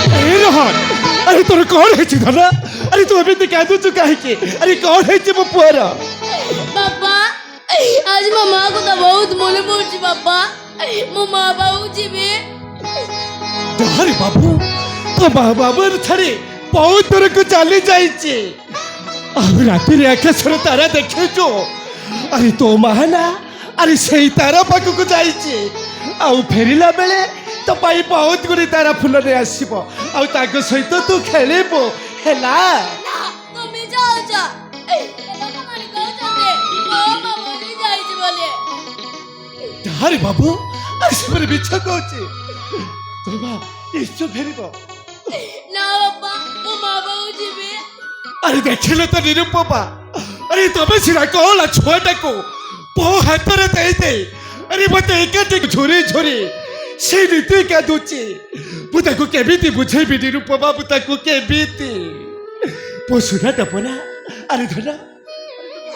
अरे तोर कौन है धना? अरे तू अभी तक कहू चुका है कि अरे कौन है मो पुआरा? बापा आज मो माँ को तो बहुत मन पड़ुची बापा मो माँ बाबू जीवे अरे बाबू तो माँ बाबू छाड़ी बहुत दूर को चली जाइए राति आकाशर तारा देखे जो अरे तो माँ ना अरे से तारा पाख को जाइए आउ फेरिला बेले तो पाई बहुत गुड़ी तारा फूल ने आसब आउ सहित तू खेलबो हैला ना तुम जाओ जा लोक माने कहउछते मो बाबू नहीं जाइछ बोले अरे बाबू अरे से मिछ कहूची तो माँ इच्छो फेरब ना बापा मो माँ बाबू जीवे अरे देखिले तो निरुपमा अरे तबे सिरा कहला छुआटा को पो हाथ रे दे दे अरे मत एकाटी झुरी झुरी से नीति क्या दूची बुता को केबिती बुझे भी निरुपमा बुता को केबिती पोसुना डबना अरे धना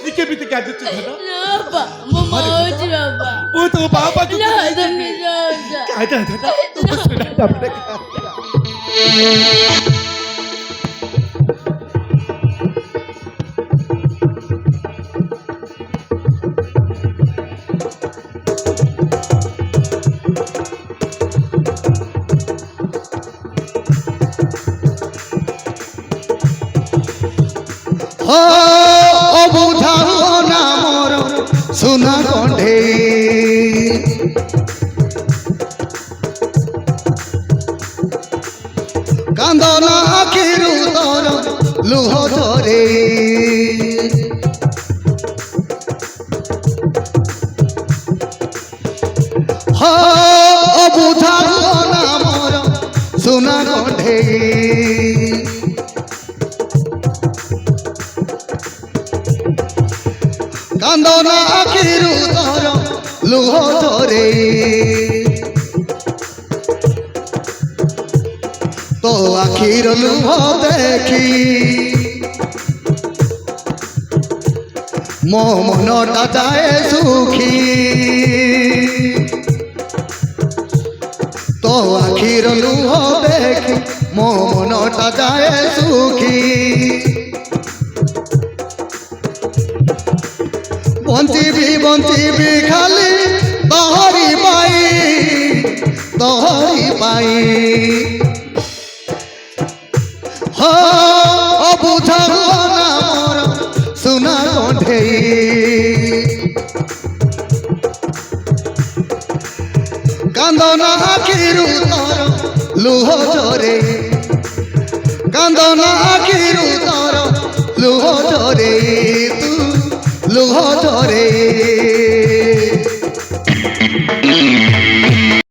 ये केबिती क्या दूची धना ना बा मो माँ जीवे बा वो तो बाबा को ना तुम जाओ जा क्या धना पोसुना डबना बुझा ना मोर सुना कंढे कांदना आखिरु तोर लुह धरे बुझा ना मोर सुना कंढे कांदना आखिरु तोर लुह धरे तो आखिर लुह देखी मो मनटा जाए सुखी तो आखिर लुह देखी मो मनटा जाए सुखी बंचीबी खाली तोहरी पाई हो बुझा ना मोर सुना कंढे कांदना आखिरु तोर लुह झरे कांदना आखिरु तोर लुह झरे तू लुह झरे